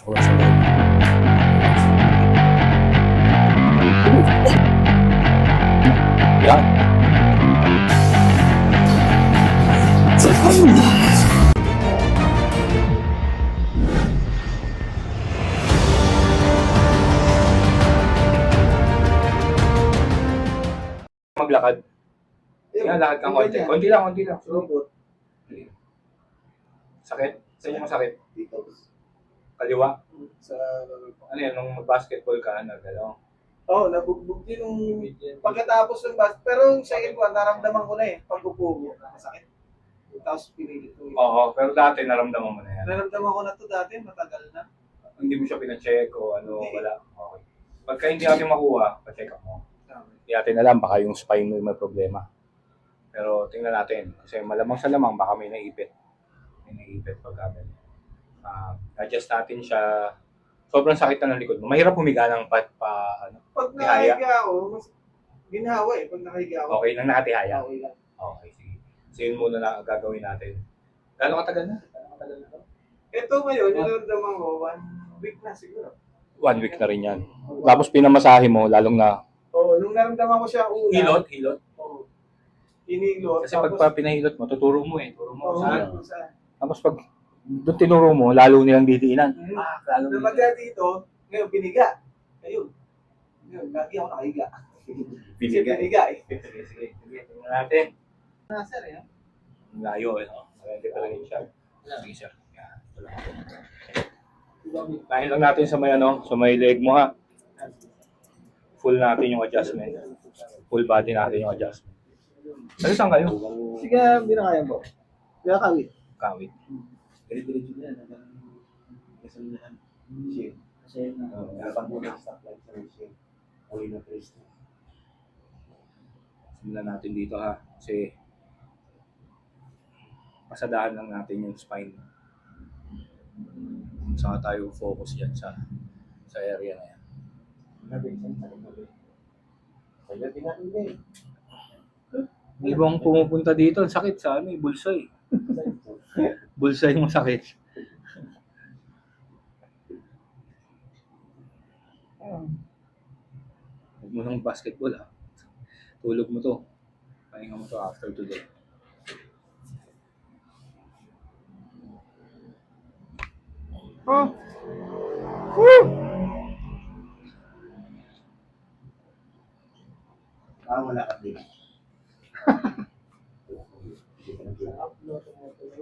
Pasok lang sa loob. Yan. Maglakad. Yan, lakad kang konti. Konti lang, konti lang. Sakit? Sa inyo masakit? Dito. Kaliwa? Sa... Ano yan, nung mag-basketball ka, nagalaw? Oo, nabugbog din nung pagkatapos ng bus. Pero yung second one, naramdaman ko na eh. Pag-upo mo, masakit. Tapos pinilit ko yun. Oo, pero dati naramdaman mo na yan. Naramdaman ko na to dati, matagal na. Hindi mo siya pina-check o ano, wala. Okay. Pagka hindi natin makuha, pa-check up mo. Hindi natin alam, baka yung spine mo may problema. Pero tingnan natin, kasi malamang sa lamang, baka may naipit. May naipit pag ganun. Adjust natin siya. Sobrang sakit na ng likod mo. Mahirap humiga ng ano. Pag Tihaya. nakahiga ako, mas ginawa eh. Pag nakahiga ako. Okay lang nakatihaya. Okay lang. Okay, sige. So yun muna na gagawin natin. Gano'ng katagal na? Ito ngayon, naramdaman ko, 1 week na siguro. 1 week na rin yan. Tapos pinamasahe mo, lalong na Oo, nung naramdaman ko siya una. hilot. Oo. Hinilot. Kasi pag pinahilot mo, tuturo mo eh. Turo mo Oo, saan. saan. Tapos pag doon tinuro mo, lalo nilang didiinan. Lalo nilang. Napagka dito, ngayon piniga. Ayun. Ngayon, lagi ako nakahiga. Kasi piniga eh. Sige. Tingnan natin. Sir eh. Layo eh, no? Maganda pala yung siya. Sige, sir. Yan. Kain lang natin sa may ano, sa may leg mo ha. Full natin yung adjustment. Full body natin yung adjustment. Saan kayo? Sige, binakayan po. Kaya kawit. Kawit. Diretso na yan. Kasi na share. Kasi na. Dapat mo na stop light sa share. Uwi na trace na. Simulan natin dito ha. Kasi pasadaan lang natin yung spine. Saka tayo focus dyan sa area na yan. May ibang pumupunta dito, ang sakit sa ano, bulsay. Bulsay mo sakit. Huwag mo ng basketball ha. Tulog mo to. Pahinga mo to after today. Oh! Woo! Wala ka din.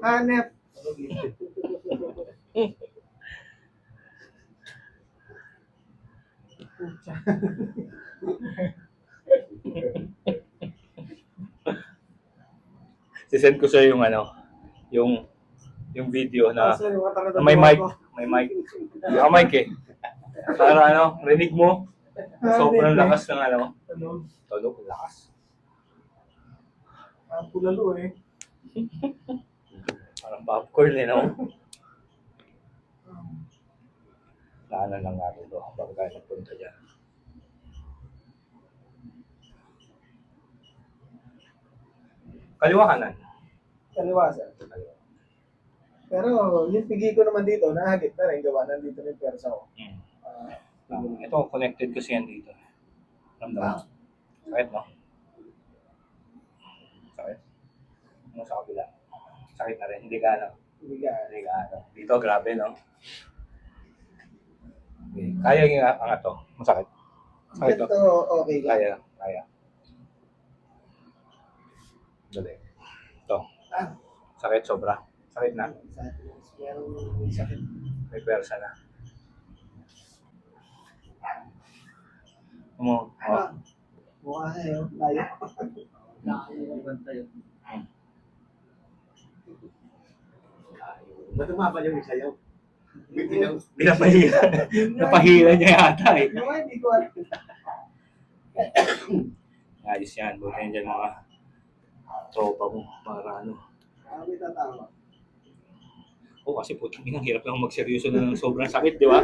Hanep. Sisend ko sa'yo yung ano, yung video na may mic. May mic. May mic eh. Para ano, rinig mo. Sobrang lakas ng ano. Tulog, lakas. Pulalo eh. Parang popcorn eh, no? Naanan lang natin ito bago tayo nagpunta dyan. Kaliwa kanan. Kaliwa sir. Kaliwa. Pero yung pigi ko naman dito, nahagip na rin. Gawa nandito na yung persa ko. Ito, connected kasi yan dito. Ramdam mo? Sakit, no? Sakit? Ano sa kabila? Sakit na rin. Hindi ka ano? Hindi ka ano. Dito, grabe, no? Okay. Kaya yung angat to. Masakit. Sakit to. Ito okay lang. Kaya. Dali. Ito. Sakit sobra. Sakit na. Merong sakit. May pwersa na. Oh. Mukha na yun. Layo. Tayo. Ba't umabal yung isa yun? Pinapahila. Napahila niya yata eh. Hindi ko alam. Ayos yan. Buti yan dyan mga tropa mo. Para ano. Kami tatawa. Kasi putang inang hirap lang magseryoso na ng sobrang sakit, di ba?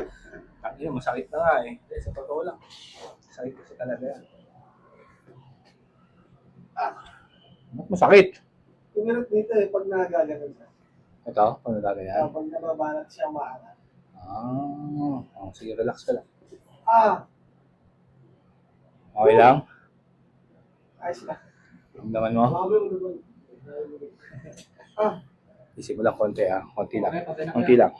Tangina, masakit na nga eh. Sa totoo lang. Sakit kasi talaga yan. Ba't masakit? Kumirot dito eh, pag nagaganon siya. Ito? Paano talaga yan? Pag nababanat siya maangat. Oh, sige, relax ka lang. Ah! Okay lang? Ayos na. Ramdaman mo? Ah! Isip mo lang konti ha. Konti lang. Konti lang.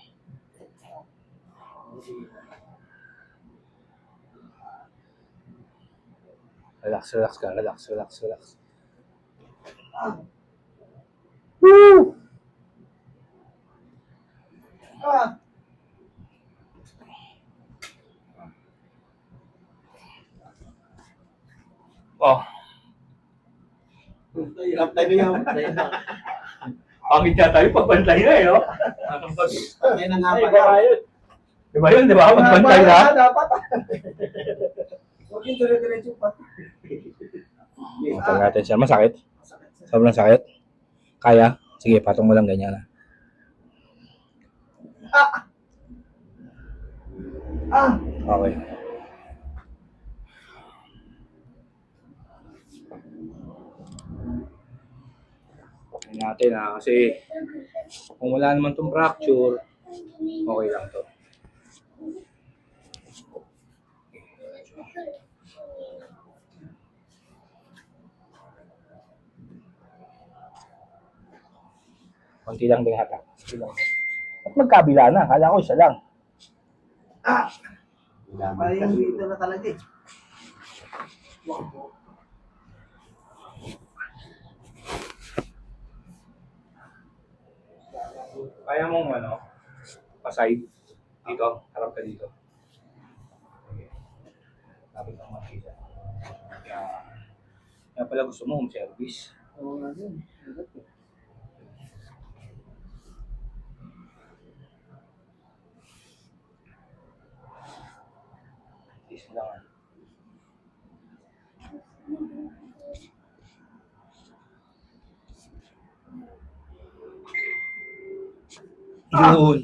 Relax, relax ka. Relax, relax, relax. Ah! Woo! Ah! Oh, Hirap tayo yung pangit nga tayo pagbantay na eh, no? Ay, nangapagal. Di ba yun, di ba? Pagbantay na. Dapat. Huwag yung dire-diretso pa. Patang natin siya. Masakit? Sobrang sakit? Kaya? Sige, patong mo lang ganyan. Ah! Ah! Okay. Okay natin ha, kasi kung wala naman tong fracture, okay lang to. Konti lang din hata. Sige lang. At magkabila na, kala ko isa lang. Ah! Parang dito na talaga eh. Kaya mong ano, paside dito, harap ka dito. Lapit ang makita. Kaya pala gusto mo home service. Oo nga yun. Tiis mo lang. Yun.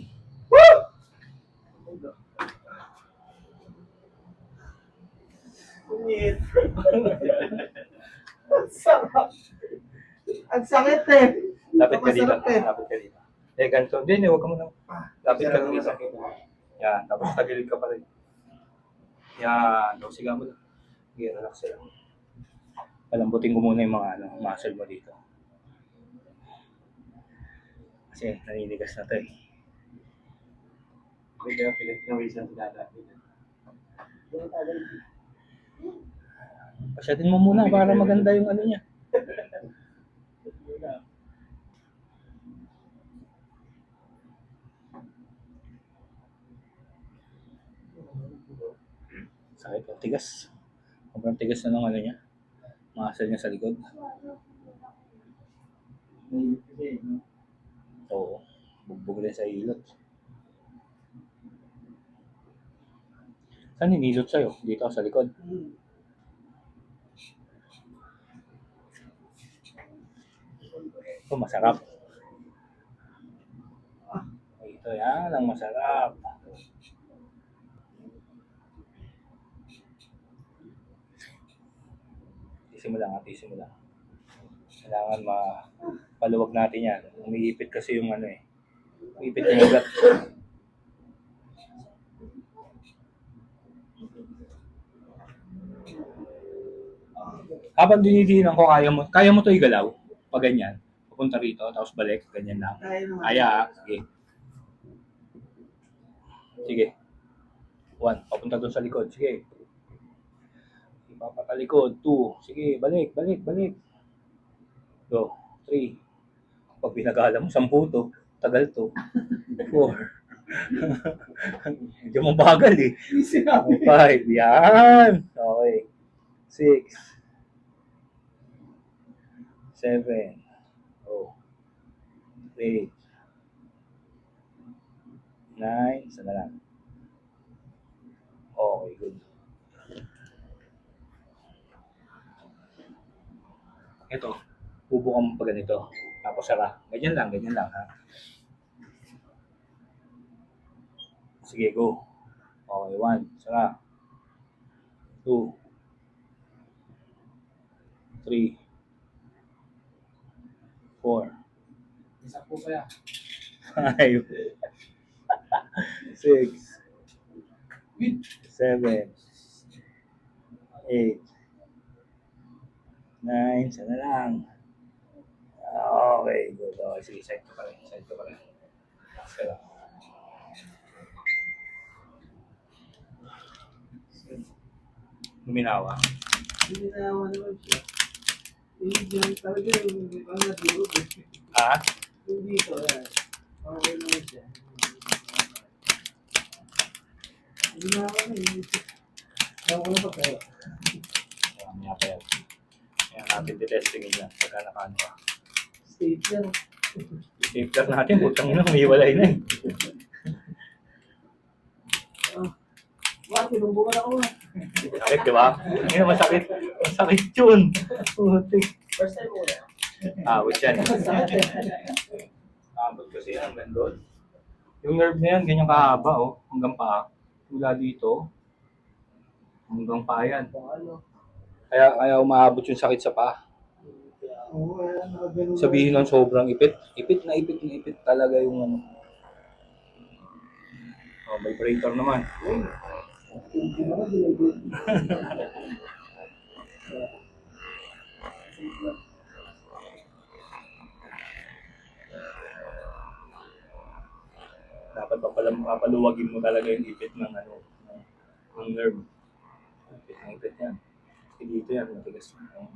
Kunyit. Ang sarap. Ang sakit eh. Lapit ka dito. Masarap eh. Lapit ka dito. Eh, ganito. Hindi, huwag ka muna. Lapit ka lang dito. Yan, tapos tagilid ka pa rin. Yan, tapos siga mo lang. Sige, relax lang. Palambutin ko muna yung mga muscle mo dito. Kasi naninigas na to eh. Pilit yung reason sinadaan. Pasyatin mo muna para maganda yung ano niya. Sakit, ang tigas. Sobrang tigas na ng ano niya. Muscle niya sa likod. Oo. Bugbog rin sa ilot. Saan hinilot sa'yo? Dito sa likod. Ito masarap. Ito yan, ang masarap. Tisin mo lang, tisin mo lang. Kailangan paluwag natin yan. Umiipit kasi yung ano eh. Umiipit yung ugat. Habang dinidinan ko, kaya mo to igalaw. Pag ganyan. Pupunta rito, tapos balik, ganyan lang. Kaya, sige. Sige. 1, papunta doon sa likod. Sige. Ipapatalikod. 2, sige, balik. Go. 3. Pag binagala mo 10 to, tagal to. 4. Medyo mabagal eh. 5. Yan. Okay. 6. 7. Oh. 8. 9. Isa na lang. Okay, good. Ito, bubukan mo pa ganito. Tapos sara. Ganyan lang ha. Sige, go. Okay, 1. Sara. 2. 3. 4. Isa po kaya. 5. 6. 7, 8, 9, sana lang. Okay, good. Okay, sige, side ko pa rin. Side ko pa rin. Kaya, luminawa. Hindi na naman siya. Hindi dyan talaga hindi pa natulog eh. Ha? Yung dito, yan. Okay naman siya. Hindi na ako na dito. Ako na pa tayo. Mamaya pa yan. Kaya natin titestingin yan. Pagka nakaano ka. Stapler. Stapler natin, butang ina, may walay na eh. Bakit? Tinumbukan ako na. Sakit, di ba? Hindi na masakit. Masakit yun. Putik. First time ko na. Awit yan. Abot kasi yan, hanggang doon. Yung nerve na yan, ganyan kahaba, oh. Hanggang paa. Mula dito, hanggang paa yan. Ano? Kaya umaabot yung sakit sa paa. Oo, nakagano. Sabihin ng sobrang ipit. Ipit na ipit talaga yung ano. Oh, vibrator naman. Hindi na ako ginagawa. Dapat papaluwagin mo talaga yung ipit ng ano, ng nerve. Ipit na ipit yan. Kasi dito yan, matigas na.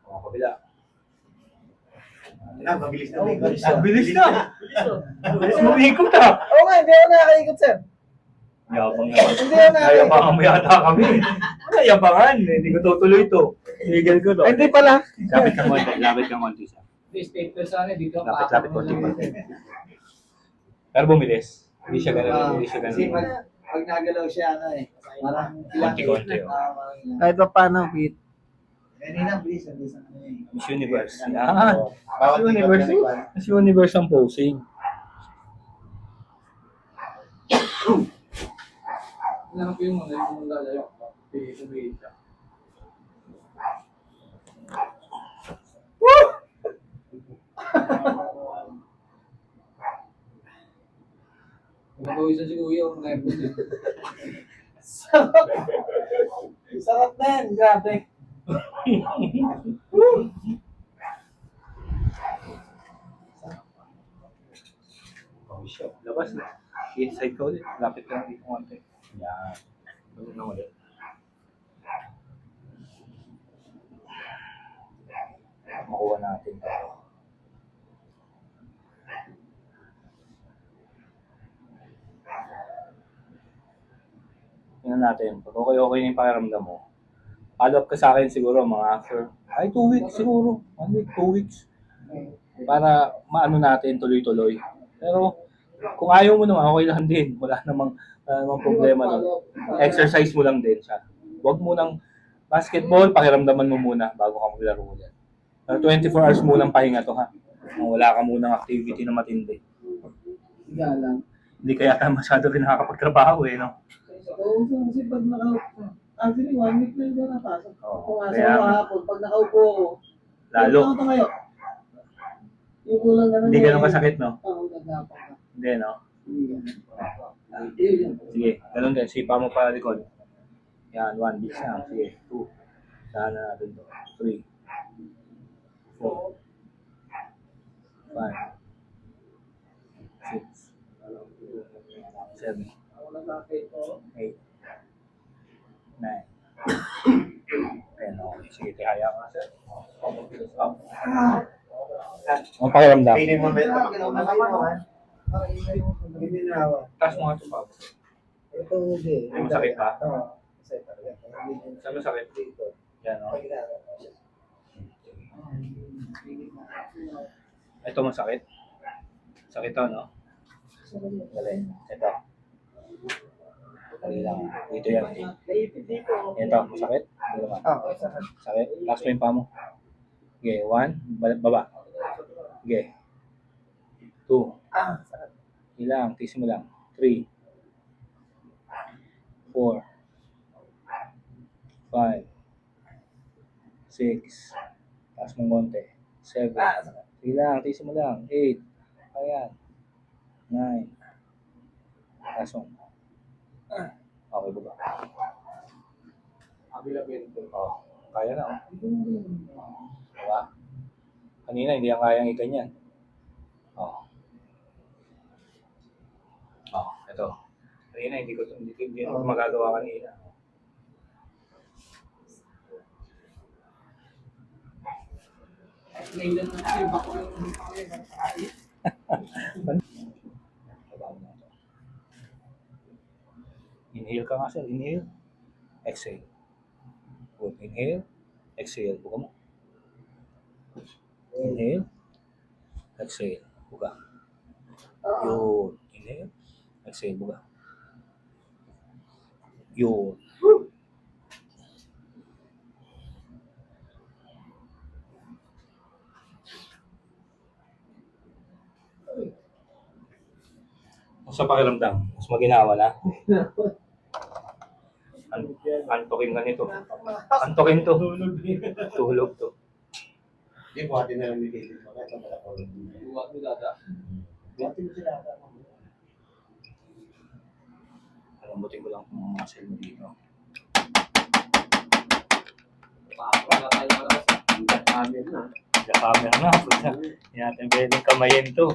Mga kabila. Mabilis na. Bilis na! Bilis mo ikot ah! Oo nga, hindi ako nakakaikot, sir. Yabang naman. Hindi ako nakakaikot. Nayabangan mo yata kami. Nayabangan. Hindi ko tutuloy to. Tigil ko to. Hindi pala. Lapit kang konti. Lapit kang konti siya. Stapler sana dito. Lapit konti pa. Pero bumilis. Hindi siya ganun. Hindi siya Kasi ganun. pag nagalaw siya, ano eh. Parang Konti-konti, oh. Kahit pa paano, Pete. Kanina, please. Miss Universe. Yan. Miss Universe. Miss Universe ang posing. Ano ko yung mga yung lalayo? Pete. Nakawisan si Kuya ang nervous eh. Sarap na yan, grabe. Labas na. Inside ka ulit. Lapit ka lang dito konti. Yan. Ganun na ulit. Makuha natin. Tingnan natin. Pag okay na yung pakiramdam mo, follow up ka sa akin siguro mga after, 2 weeks siguro. 1 week, 2 weeks. Para maano natin tuloy-tuloy. Pero kung ayaw mo naman, okay lang din. Wala namang problema doon. Exercise mo lang din siya. Huwag mo nang basketball, pakiramdaman mo muna bago ka maglaro ulit. Pero 24 hours munang pahinga to ha. Wala ka munang activity na matindi. Higa lang. Hindi kaya tayo masyado rin nakakapagtrabaho eh, no? Oo, kasi pag nakaupo, actually 1 week na yung napasok. Oo, Pumasok kaya- ako hapon, pag nakaupo ako, Lalo. ano ngayo? Yung kulang ganun. Hindi ganun kasakit, no? Oo, gagapa ka. Hindi, no? Hindi ganun. Yun. Sige, ganun din. Sipa mo pa likod. Yan, 1 week lang. Sige, 2. Saan na natin to? 3. 4. 5. 6. 7. Ako na sa akin ko. 8. 9. 10. Okay, sige, tihaya ka sir. Up. Ang pakiramdam. Kainin mo, bet. Hindi na ako. Taas mo nga ito pa. Ito hindi. May masakit ba? Oo. Masakit talaga. Saan masakit? Dito. Yan, o. Pag ginagawa. Ito masakit. Sakit to, no? Galing. Ito. Dali lang. Dito yan. Naipit dito. Ito, masakit? Hindi naman. Oo, sakit. Sakit? Taas mo yung paa mo. Okay, 1. Baba. Okay. 2. Sakit. Ilang. Tiis mo lang. 3. 4. 5. 6. Taas mong konti. 7. Sige lang, tiisin mo lang. 8. Ayan. 9. Taas mo. Okay, baba. Oh, kaya na. Diba? Kanina, hindi ang kayang iganyan. Oh. Oh, ito. Kanina, hindi ko magagawa kanina. Inhale ka nga, sir. Inhale. Exhale. Good. Inhale. Exhale. Buka mo. Inhale. Exhale. Buka. Yun. Inhale. Exhale. Buka. Yun. Sa pakiramdam, mas maginawa na. Antokin na nito. Antokin to. Tulog to. Hindi, buhatin na lang ni David. Ito pala ko. Buhatin mo sila. Alambutin ko lang kung mga muscle mo dito. Amin na. Japamer na. Hindi natin pwedeng kamayin to.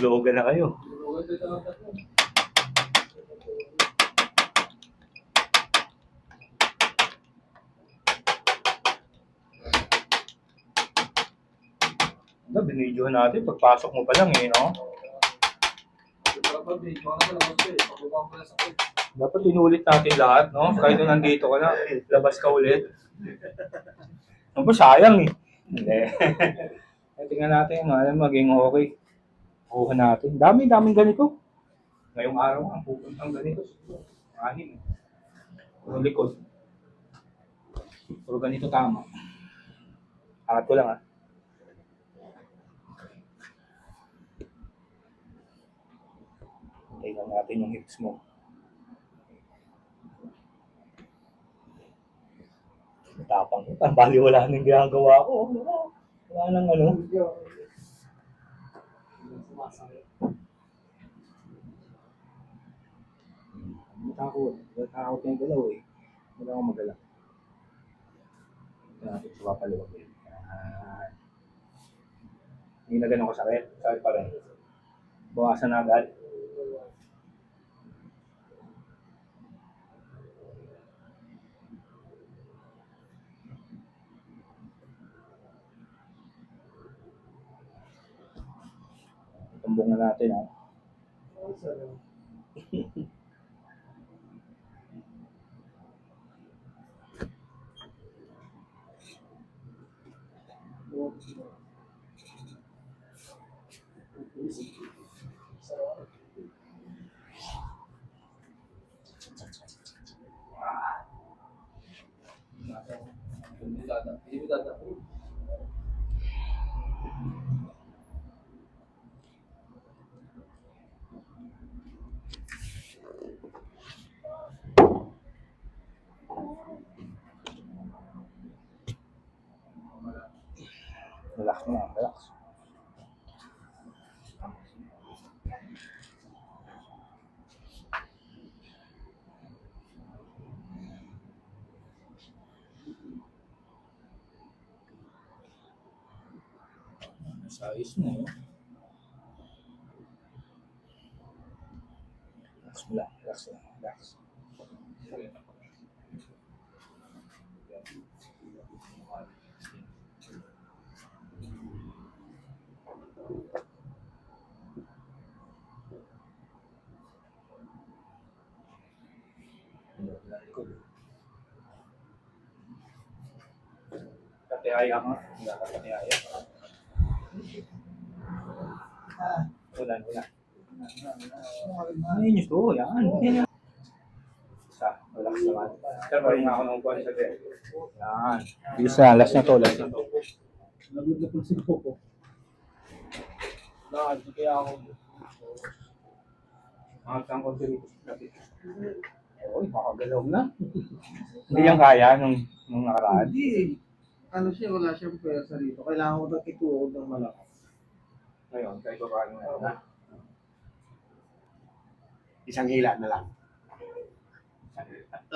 Loga na kayo. Binidyohan natin. Pagpasok mo pa lang eh, no? Dapat inulit natin lahat, no? Kahit nung nandito ka na, labas ka ulit. Ano ba, sayang eh. Hindi. Tingnan natin, maging okay. Buhan natin. Daming ganito. Ngayong araw ang pupuntang ganito. Anim. Puro likod. Puro ganito tama. Angat ko lang ah. Tingnan natin yung hips mo. Tapang. Parang baliwala nang ginagawa ko. Wala nang ano. Matakot. Matakot yung galaw eh. Wala akong magala. Ito natin sa papaliwag eh. Hindi na ganun kasakit. Sakit pa rin. Bawasan na agad. Tumbong na natin ha. Relax na, relax. Ayos na yun. Relax mo lang. Relax lang. Relax. Katihaya nga. Wala ka katihaya. Wala. Ayun yun to. Yan. Yan. Isa. Relax naman. Pero rin ako ng buwan sa din. Yan. Bilis na. Last na to. Last na to. Lagod na po si Coco. Kaya ako. Ang konti rito. Uy, makagalaw na. Hindi yan kaya nung nakaraan. Hindi. Ano siya, wala siyang pwersa rito. Kailangan ko na ituod ng malakas. Ngayon, kahit pa paano na. Isang hila na lang.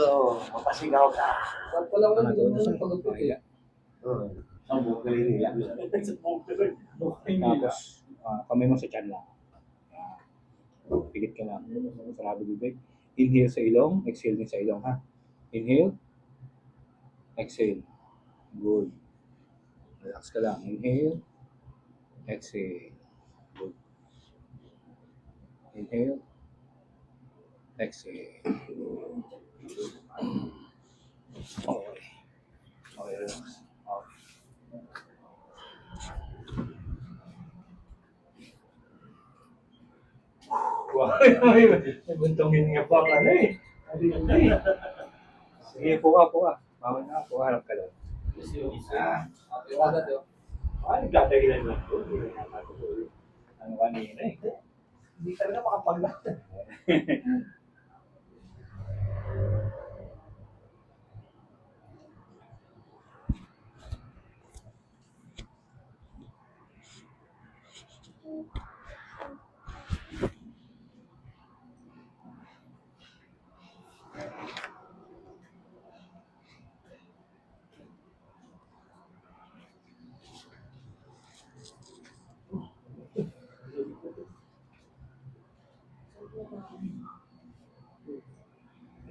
Oo, mapasigaw ka. Saan pala wala dito ng pagpapit? Oo. Ang buka rin nila. Tapos, kamay mo sa tiyan lang. Pigit ka lang. Sarado bibig. Inhale sa ilong, exhale din sa ilong, ha? Inhale, exhale. Good. Relax ka lang. Inhale, exhale. Good. Inhale, exhale. Okay. Okay, relax. Okay. Wow, naguntongin nga pa ano eh. Sige, puka. Bawal na, puka, harap ka lang. Nagdadahilan lang po. Ano kanina eh. Hindi talaga makapaglakad.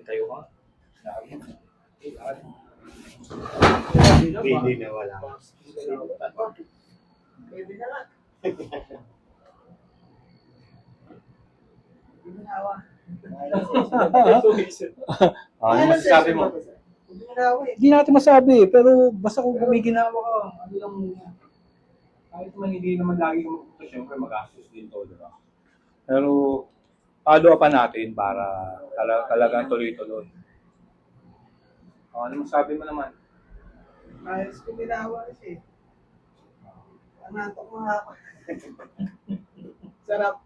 Tayo ka. Hindi na wala. Pwede na lang. Hindi mo nawa. Ano masasabi mo? Hindi mo nawa eh. Hindi natin masabi, pero basta kung may ginawa ka, ano lang muna. Kahit man hindi naman lagi kumukuto, syempre magastos din to, di ba? Pero, follow pa natin para talagang tuloy-tuloy. Ano masabi mo naman? Ayos ko binawa siya eh. Ang natok mga ako. Sarap.